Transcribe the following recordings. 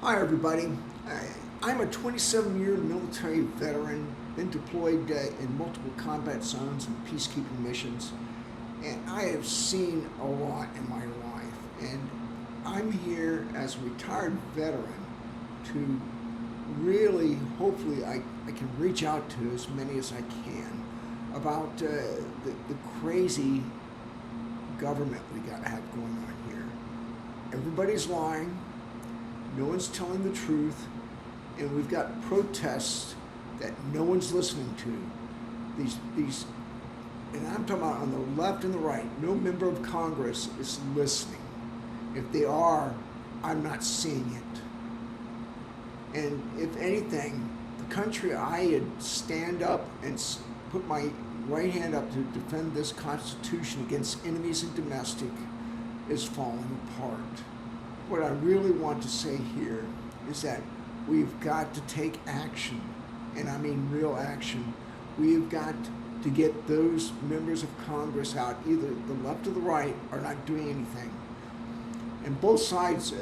Hi everybody. I'm a 27-year military veteran, been deployed in multiple combat zones and peacekeeping missions, and I have seen a lot in my life. And I'm here as a retired veteran to really, hopefully, I can reach out to as many as I can about the crazy government we got to have going on here. Everybody's lying. No one's telling the truth, and we've got protests that no one's listening to. These, and I'm talking about on the left and the right. No member of Congress is listening. If they are, I'm not seeing it. And if anything, the country I had stand up and put my right hand up to defend this Constitution against enemies and domestic is falling apart. What I really want to say here is that we've got to take action, and I mean real action. We've got to get those members of Congress out. Either the left or the right are not doing anything. And both sides,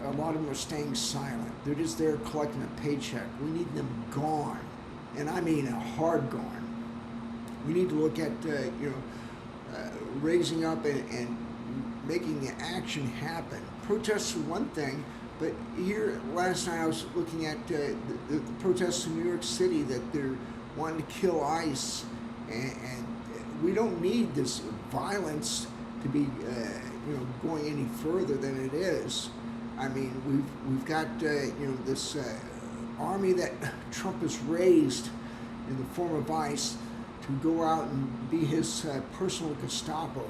a lot of them are staying silent. They're just there collecting a paycheck. We need them gone, and I mean a hard gone. We need to look at raising up and making the action happen. Protests are one thing, but here last night I was looking at the protests in New York City that they're wanting to kill ICE, and we don't need this violence to be going any further than it is. I mean, we've got this army that Trump has raised in the form of ICE to go out and be his personal Gestapo.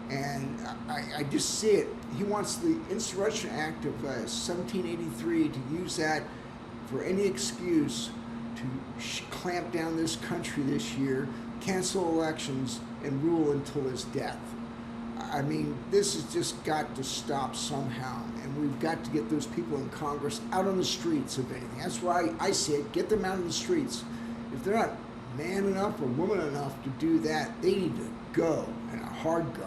And I just see it. He wants the Insurrection Act of 1783 to use that for any excuse to clamp down this country this year, cancel elections, and rule until his death. I mean, this has just got to stop somehow, and we've got to get those people in Congress out on the streets, if anything. That's why I say it, get them out on the streets. If they're not man enough or woman enough to do that, they need to go, and a hard go.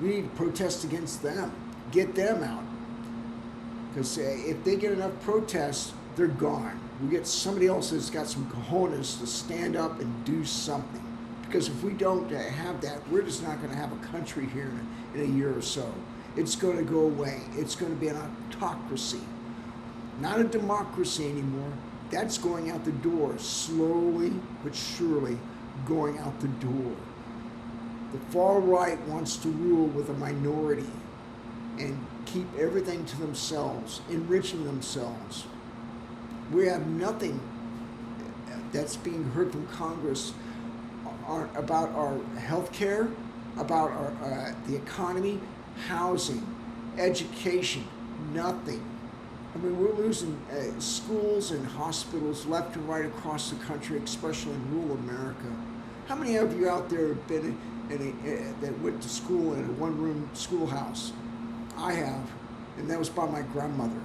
We need to protest against them. Get them out. Because if they get enough protests, they're gone. We get somebody else that's got some cojones to stand up and do something. Because if we don't have that, we're just not going to have a country here in a year or so. It's going to go away. It's going to be an autocracy. Not a democracy anymore. That's going out the door, slowly but surely going out the door. The far right wants to rule with a minority and keep everything to themselves, enriching themselves. We have nothing that's being heard from Congress about our health care, about the economy, housing, education, nothing. I mean, we're losing schools and hospitals left and right across the country, especially in rural America. How many of you out there have been that went to school in a one-room schoolhouse? I have, and that was by my grandmother.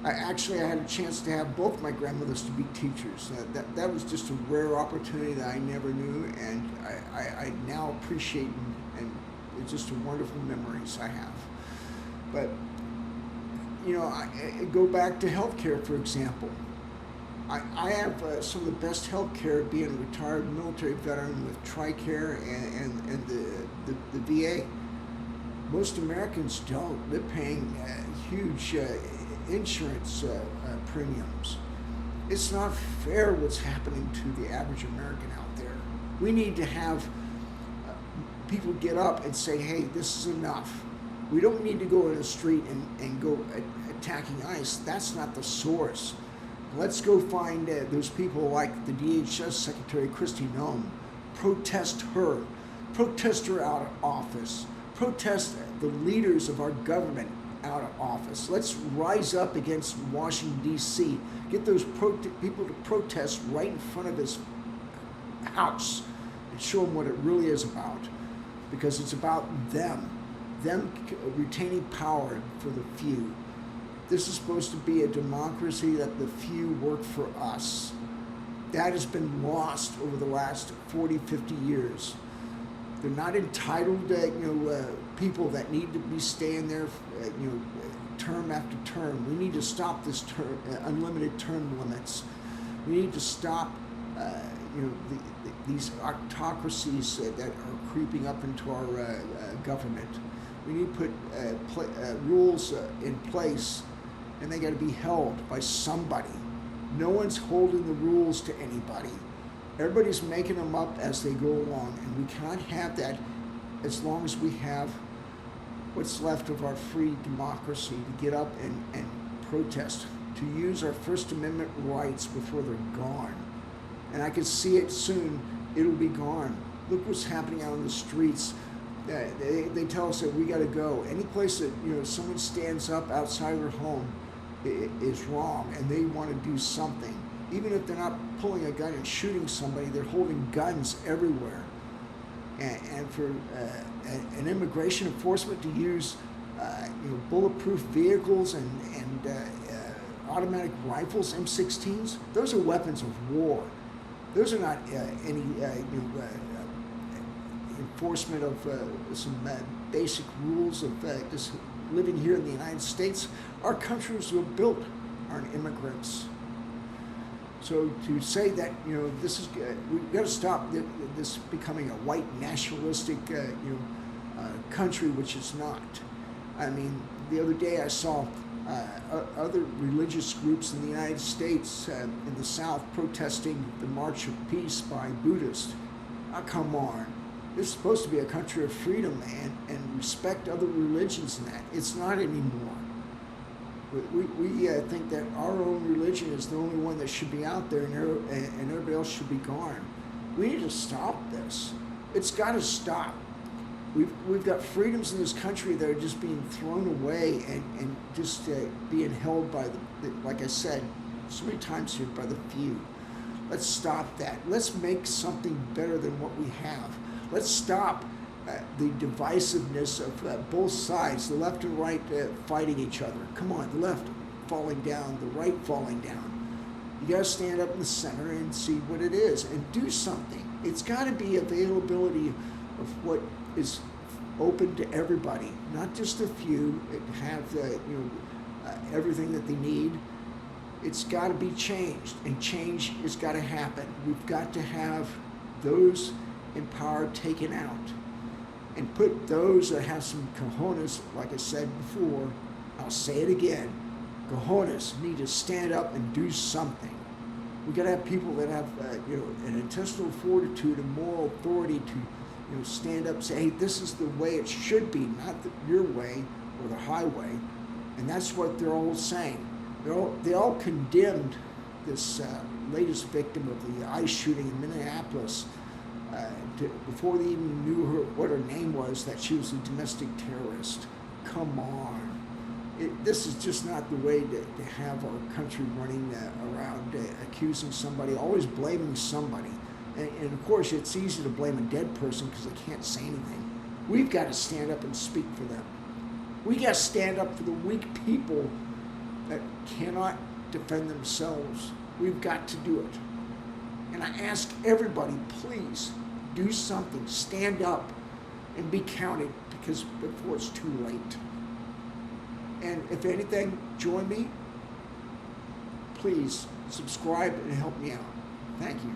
I had a chance to have both my grandmothers to be teachers. That was just a rare opportunity that I never knew, and I now appreciate, and it's just a wonderful memories I have. But I go back to healthcare, for example. I have some of the best health care being a retired military veteran with TRICARE and the VA. Most Americans don't. They're paying huge insurance premiums. It's not fair what's happening to the average American out there. We need to have people get up and say, hey, this is enough. We don't need to go in the street and go attacking ICE. That's not the source. Let's go find those people like the DHS Secretary Kristi Noem. Protest her out of office. Protest the leaders of our government out of office. Let's rise up against Washington, D.C. Get those people to protest right in front of his house and show them what it really is about. Because it's about them retaining power for the few. This is supposed to be a democracy that the few work for us. That has been lost over the last 40, 50 years. They're not entitled, people that need to be staying there, term after term. We need to stop this unlimited term limits. We need to stop, these autocracies that are creeping up into our government. We need to put rules in place, and they got to be held by somebody. No one's holding the rules to anybody. Everybody's making them up as they go along, and we can't have that as long as we have what's left of our free democracy to get up and protest, to use our First Amendment rights before they're gone. And I can see it soon. It'll be gone. Look what's happening out on the streets. They tell us that we got to go. Any place that someone stands up outside of their home is wrong, and they want to do something. Even if they're not pulling a gun and shooting somebody, they're holding guns everywhere. And for an immigration enforcement to use bulletproof vehicles and automatic rifles, M16s, those are weapons of war. Those are not any enforcement of some basic rules of just living here in the United States. Our countries were built on immigrants. So to say that this is we've got to stop this becoming a white nationalistic country, which is not. I mean, the other day I saw other religious groups in the United States in the South protesting the March of Peace by Buddhists. Come on. This is supposed to be a country of freedom and respect other religions and that. It's not anymore. We think that our own religion is the only one that should be out there and everybody else should be gone. We need to stop this. It's got to stop. We've got freedoms in this country that are just being thrown away and just being held by, like I said so many times here, by the few. Let's stop that. Let's make something better than what we have. Let's stop the divisiveness of both sides, the left and right fighting each other. Come on, the left falling down, the right falling down. You got to stand up in the center and see what it is and do something. It's got to be availability of what is open to everybody, not just a few that have everything that they need. It's got to be changed, and change has got to happen. We've got to have those in power taken out and put those that have some cojones, like I said before, I'll say it again, cojones need to stand up and do something. We got to have people that have an intestinal fortitude and moral authority to stand up and say, hey, this is the way it should be, not your way or the highway. And that's what they're all saying. They all condemned this latest victim of the ICE shooting in Minneapolis before they even knew what her name was, that she was a domestic terrorist. Come on. This is just not the way to have our country running around accusing somebody, always blaming somebody. And of course, it's easy to blame a dead person because they can't say anything. We've got to stand up and speak for them. We got to stand up for the weak people that cannot defend themselves. We've got to do it. And I ask everybody, please do something. Stand up and be counted, because before it's too late. And if anything, join me. Please subscribe and help me out. Thank you.